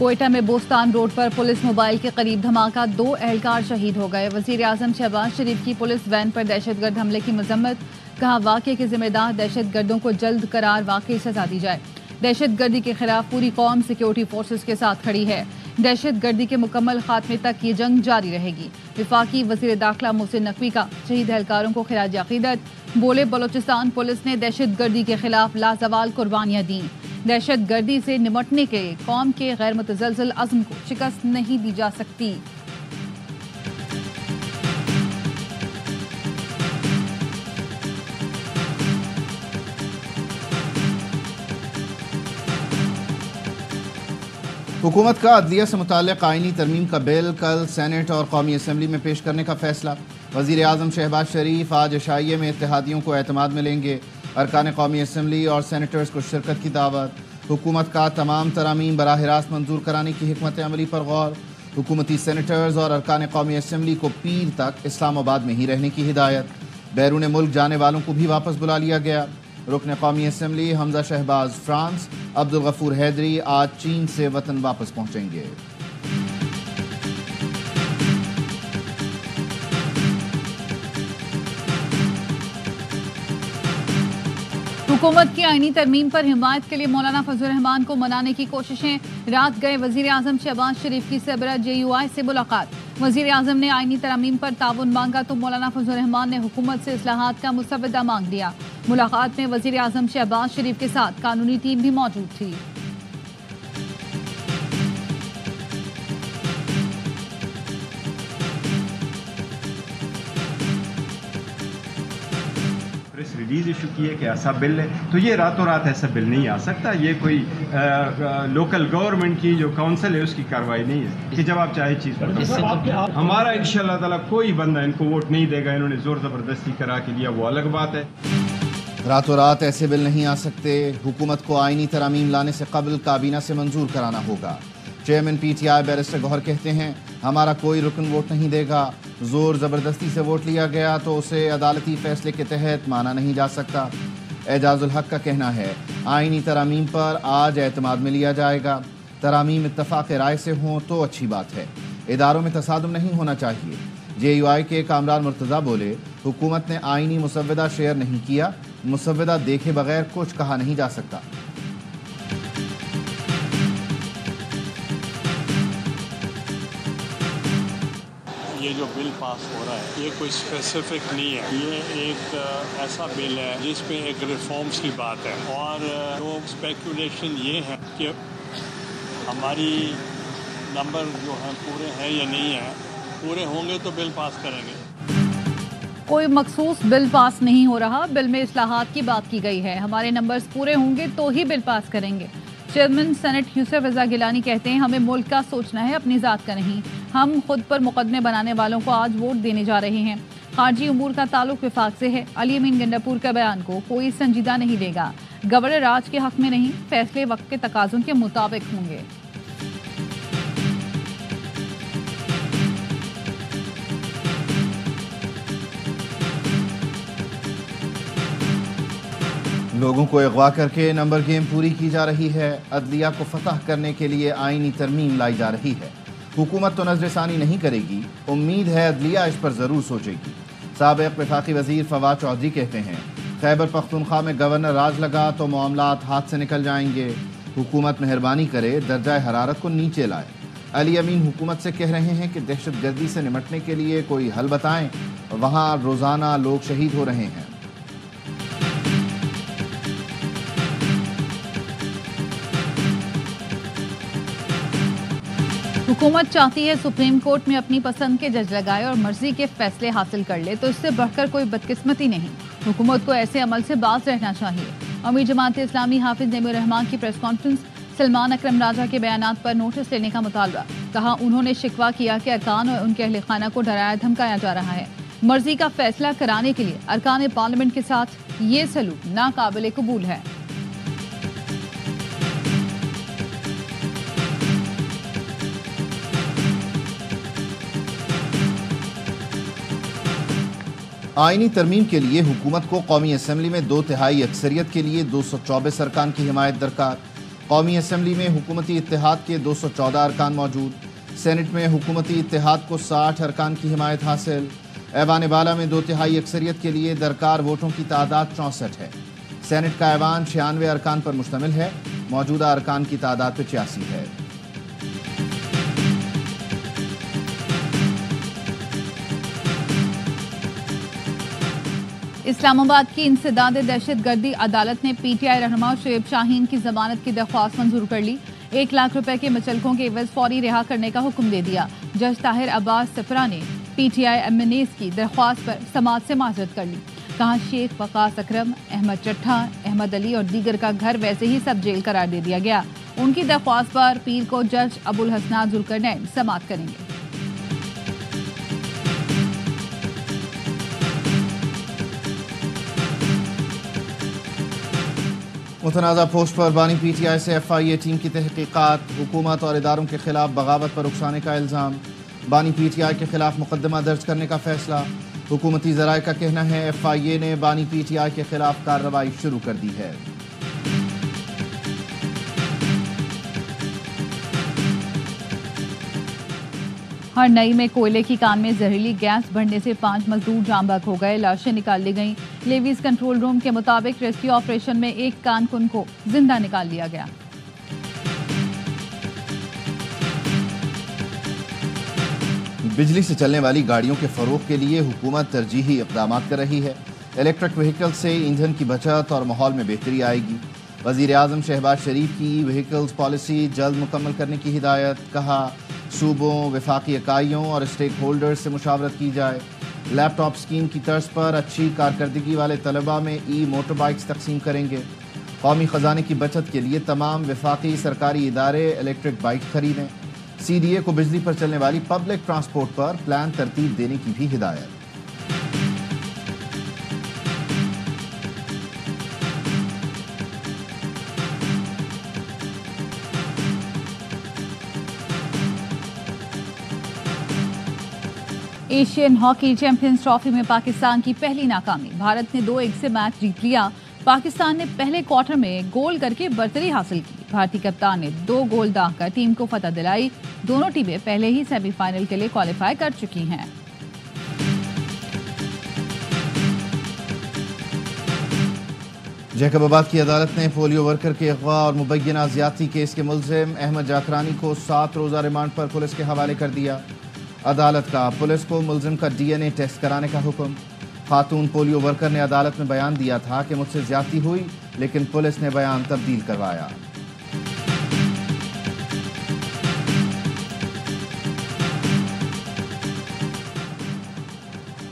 کوئٹہ میں بوستان روڈ پر police mobile کے قریب دھماکہ، 2 اہلکار شہید ہو گئے۔ وزیر اعظم شہباز شریف کی پولیس وین پر دہشت گرد حملے کی مذمت، کہا واقعے کے ذمہ دار دہشت گردوں کو جلد قرار واقعی سزا دی جائے۔ دہشت گردی کے خلاف پوری قوم سیکیورٹی فورسز کے ساتھ کھڑی ہے، دہشت گردی کے مکمل خاتمے تک یہ جنگ جاری رہے گی۔ وفاقی وزیر داخلہ محسن نقوی کا شہید اہلکاروں کو خراج عقیدت، بولے بلوچستان پولیس نے دہشت گردی کے خلاف لازوال قربانیاں دیں، دہشت گردی سے نمٹنے کے قوم کے غیر متزلزل عزم کو شکست نہیں دی جا سکتی۔ حکومت کا عدلیہ سے متعلق آئینی ترمیم کا بل کل سینٹ اور قومی اسمبلی میں پیش کرنے کا فیصلہ۔ وزیر اعظم شہباز شریف آج عشائیے میں اتحادیوں کو اعتماد میں لیں گے۔ ارکان قومی اسمبلی اور سینیٹرز کو شرکت کی دعوت۔ حکومت کا تمام ترامیم براہ راست منظور کرانے کی حکمت عملی پر غور۔ حکومتی سینیٹرز اور ارکان قومی اسمبلی کو پیر تک اسلام آباد میں ہی رہنے کی ہدایت۔ بیرون ملک جانے والوں کو بھی واپس بلا لیا گیا۔ رکن قومی اسمبلی حمزہ شہباز فرانس، عبدالغفور حیدری آج چین سے وطن واپس پہنچیں گے۔ حکومت کی آئینی ترمیم پر حمایت کے لیے مولانا فضل الرحمان کو منانے کی کوششیں، رات گئے وزیر اعظم شہباز شریف کی سربراہ JUI سے ملاقات۔ وزیر اعظم نے آئینی ترامیم پر تعاون مانگا تو مولانا فضل الرحمان نے حکومت سے اصلاحات کا مسودہ مانگ لیا۔ ملاقات میں وزیر اعظم شہباز شریف کے ساتھ قانونی ٹیم بھی موجود تھی۔ ریلیز ایشو کی ہے کہ ایسا بل ہے، تو یہ راتوں رات ایسا بل نہیں آ سکتا۔ یہ کوئی لوکل گورنمنٹ کی جو کونسل ہے اس کی کارروائی نہیں ہے کہ جب آپ چاہے چیز پر ہمارا انشاءاللہ تعالیٰ کوئی بندہ ان کو ووٹ نہیں دے گا۔ انہوں نے زور زبردستی کرا کے لیا، وہ الگ بات ہے۔ راتوں رات ایسے بل نہیں آ سکتے، حکومت کو آئینی ترامیم لانے سے قبل کابینہ سے منظور کرانا ہوگا۔ چیئرمین PTI بیرسٹر گوہر کہتے ہیں ہمارا کوئی رکن ووٹ نہیں دے گا، زور زبردستی سے ووٹ لیا گیا تو اسے عدالتی فیصلے کے تحت مانا نہیں جا سکتا۔ اعجاز الحق کا کہنا ہے آئینی ترامیم پر آج اعتماد میں لیا جائے گا، ترامیم اتفاق رائے سے ہوں تو اچھی بات ہے، اداروں میں تصادم نہیں ہونا چاہیے۔ JUI کے کامران مرتضیٰ بولے حکومت نے آئینی مسودہ شیئر نہیں کیا، مسودہ دیکھے بغیر کچھ کہا نہیں جا سکتا۔ یہ جو بل پاس ہو رہا ہے یہ کوئی اسپیسیفک نہیں ہے، یہ ایک ایسا بل ہے جس پہ ایک ریفارمز کی بات ہے، اور جو اسپیکولیشن یہ ہے کہ ہماری نمبر جو ہیں پورے ہیں یا نہیں ہیں، پورے ہوں گے تو بل پاس کریں گے۔ کوئی مخصوص بل پاس نہیں ہو رہا، بل میں اصلاحات کی بات کی گئی ہے، ہمارے نمبرز پورے ہوں گے تو ہی بل پاس کریں گے۔ چیئرمین سینٹ یوسف رضا گیلانی کہتے ہیں ہمیں ملک کا سوچنا ہے، اپنی ذات کا نہیں۔ ہم خود پر مقدمے بنانے والوں کو آج ووٹ دینے جا رہے ہیں۔ خارجی امور کا تعلق وفاق سے ہے، علی امین گنڈاپور کا بیان کو کوئی سنجیدہ نہیں لے گا، گورنر راج کے حق میں نہیں، فیصلے وقت کے تقاضوں کے مطابق ہوں گے۔ لوگوں کو اغوا کر کے نمبر گیم پوری کی جا رہی ہے، عدلیہ کو فتح کرنے کے لیے آئینی ترمیم لائی جا رہی ہے۔ حکومت تو نظر ثانی نہیں کرے گی، امید ہے عدلیہ اس پر ضرور سوچے گی۔ سابق وفاقی وزیر فواد چودھری کہتے ہیں خیبر پختونخوا میں گورنر راج لگا تو معاملات ہاتھ سے نکل جائیں گے، حکومت مہربانی کرے درجہ حرارت کو نیچے لائے۔ علی امین حکومت سے کہہ رہے ہیں کہ دہشت گردی سے نمٹنے کے لیے کوئی حل بتائیں، وہاں روزانہ لوگ شہید ہو رہے ہیں۔ حکومت چاہتی ہے سپریم کورٹ میں اپنی پسند کے جج لگائے اور مرضی کے فیصلے حاصل کر لے، تو اس سے بڑھ کر کوئی بدقسمتی نہیں۔ حکومت کو ایسے عمل سے باز رہنا چاہیے۔ امیر جماعت اسلامی حافظ نعیم الرحمان کی پریس کانفرنس، سلمان اکرم راجہ کے بیانات پر نوٹس لینے کا مطالبہ، کہا انہوں نے شکوہ کیا کہ ارکان اور ان کے اہل خانہ کو ڈرایا دھمکایا جا رہا ہے۔ مرضی کا فیصلہ کرانے کے لیے ارکان پارلیمنٹ کے ساتھ یہ سلوک ناقابل قبول ہے۔ آئینی ترمیم کے لیے حکومت کو قومی اسمبلی میں 2/3 اکثریت کے لیے 224 ارکان کی حمایت درکار۔ قومی اسمبلی میں حکومتی اتحاد کے 214 ارکان موجود، سینٹ میں حکومتی اتحاد کو 60 ارکان کی حمایت حاصل، ایوان بالا میں 2/3 اکثریت کے لیے درکار ووٹوں کی تعداد 64 ہے۔ سینٹ کا ایوان 96 ارکان پر مشتمل ہے، موجودہ ارکان کی تعداد 85 ہے۔ اسلام آباد کی انسداد دہشت گردی عدالت نے پی ٹی آئی رہنما شعیب شاہین کی ضمانت کی درخواست منظور کر لی۔ 1 لاکھ روپے کے مچلکوں کے عوض فوری رہا کرنے کا حکم دے دیا۔ جج طاہر عباس سفرا نے P T I M N As کی درخواست پر سماعت سے معذرت کر لی۔ کہا شیخ وقاص اکرم، احمد چٹھا، احمد علی اور دیگر کا گھر ویسے ہی سب جیل قرار دے دیا گیا۔ ان کی درخواست پر پیر کو جج ابو الحسنات ذوالقرنین سماعت کریں گے۔ متنازع پوسٹ پر بانی پی ٹی آئی سے ایف آئی اے ٹیم کی تحقیقات، حکومت اور اداروں کے خلاف بغاوت پر اکسانے کا الزام، بانی پی ٹی آئی کے خلاف مقدمہ درج کرنے کا فیصلہ۔ حکومتی ذرائع کا کہنا ہے ایف آئی اے نے بانی پی ٹی آئی کے خلاف کارروائی شروع کر دی ہے۔ ہرنئی میں کوئلے کی کان میں زہریلی گیس بڑھنے سے 5 مزدور جاں بحق ہو گئے، لاشیں نکال لی گئیں۔ لیویز کنٹرول روم کے مطابق ریسکیو آپریشن میں ایک کان کن کو زندہ نکال لیا گیا۔ بجلی سے چلنے والی گاڑیوں کے فروغ کے لیے حکومت ترجیحی اقدامات کر رہی ہے۔ الیکٹرک وہیکل سے ایندھن کی بچت اور ماحول میں بہتری آئے گی۔ وزیر اعظم شہباز شریف کی وہیکلز پالیسی جلد مکمل کرنے کی ہدایت، کہا صوبوں، وفاقی اکائیوں اور اسٹیک ہولڈرز سے مشاورت کی جائے۔ لیپ ٹاپ اسکیم کی طرز پر اچھی کارکردگی والے طلباء میں ای موٹر بائکس تقسیم کریں گے۔ قومی خزانے کی بچت کے لیے تمام وفاقی سرکاری ادارے الیکٹرک بائک خریدیں۔ سی ڈی اے کو بجلی پر چلنے والی پبلک ٹرانسپورٹ پر پلان ترتیب دینے کی بھی ہدایت۔ ایشین ہاکی چیمپئنز ٹرافی میں پاکستان کی پہلی ناکامی، بھارت نے 2-1 سے میچ جیت لیا۔ پاکستان نے پہلے کوارٹر میں گول کر کے برتری حاصل کی۔ بھارتی کپتان نے 2 گول داغ کر ٹیم کو فتح دلائی۔ دونوں ٹیمیں پہلے ہی سیمی فائنل کے لیے کوالیفائی کر چکی ہیں۔ جیکب آباد کی عدالت نے پولیو ورکر کے اغوا اور مبینہ زیادتی کیس کے ملزم احمد جاکرانی کو 7 روزہ ریمانڈ پر پولیس کے حوالے کر دیا۔ عدالت کا پولیس کو ملزم کا ڈی این اے ٹیسٹ کرانے کا حکم۔ خاتون پولیو ورکر نے عدالت میں بیان دیا تھا کہ مجھ سے زیادتی ہوئی، لیکن پولیس نے بیان تبدیل کروایا۔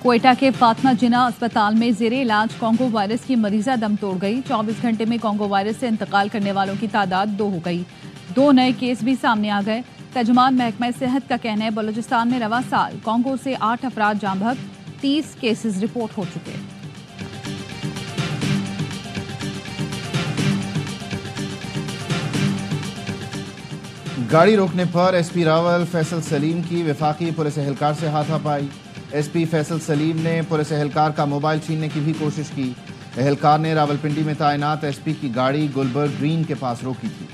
کوئٹہ کے فاطمہ جناح اسپتال میں زیر علاج کانگو وائرس کی مریضہ دم توڑ گئی۔ 24 گھنٹے میں کانگو وائرس سے انتقال کرنے والوں کی تعداد 2 ہو گئی۔ 2 نئے کیس بھی سامنے آ گئے۔ ترجمان محکمہ صحت کا کہنا ہے بلوچستان میں رواں سال کانگو سے 8 افراد جاں بحق، 30 کیسز رپورٹ ہو چکے۔ گاڑی روکنے پر ایس پی راول فیصل سلیم کی وفاقی پولیس اہلکار سے ہاتھا پائی۔ ایس پی فیصل سلیم نے پولیس اہلکار کا موبائل چھیننے کی بھی کوشش کی۔ اہلکار نے راولپنڈی میں تعینات ایس پی کی گاڑی گلبرگ گرین کے پاس روکی تھی۔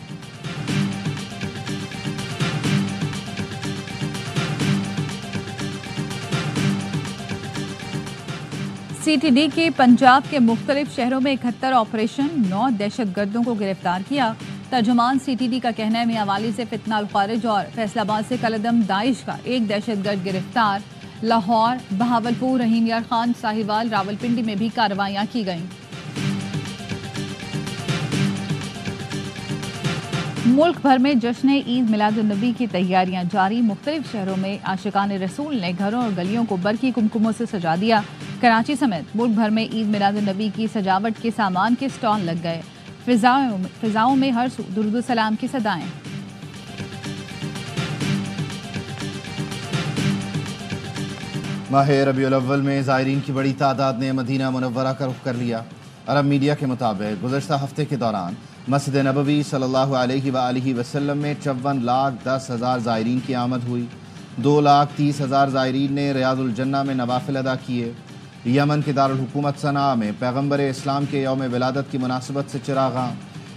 سی ٹی ڈی کے پنجاب کے مختلف شہروں میں 71 آپریشن، 9 دہشت گردوں کو گرفتار کیا۔ ترجمان سی ٹی ڈی کا کہنا ہے میاں والی سے فتنہ الخارج اور فیصل آباد سے کالعدم داعش کا ایک دہشت گرد گرفتار۔ لاہور، بہاولپور، رحیم یار خان، ساہیوال، راولپنڈی میں بھی کارروائیاں کی گئیں۔ ملک بھر میں جشن عید میلاد النبی کی تیاریاں جاری۔ مختلف شہروں میں عاشقان رسول نے گھروں اور گلیوں کو برقی کمکموں سے سجا دیا۔ کراچی سمیت ملک بھر میں عید میلاد النبی کی سجاوٹ کے سامان کے سٹال لگ گئے۔ فضاؤں میں ہر سو درود و سلام کی صدائیں۔ ماہ ربیع الاول میں زائرین کی بڑی تعداد نے مدینہ منورہ کا رخ کر لیا۔ عرب میڈیا کے مطابق گزشتہ ہفتے کے دوران مسجد نبوی صلی اللہ علیہ وآلہ وسلم میں 54,10,000 زائرین کی آمد ہوئی۔ 2,30,000 زائرین نے ریاض الجنہ میں نوافل ادا کیے۔ یمن کے دارالحکومت صنعاء میں پیغمبر اسلام کے یوم ولادت کی مناسبت سے چراغاں،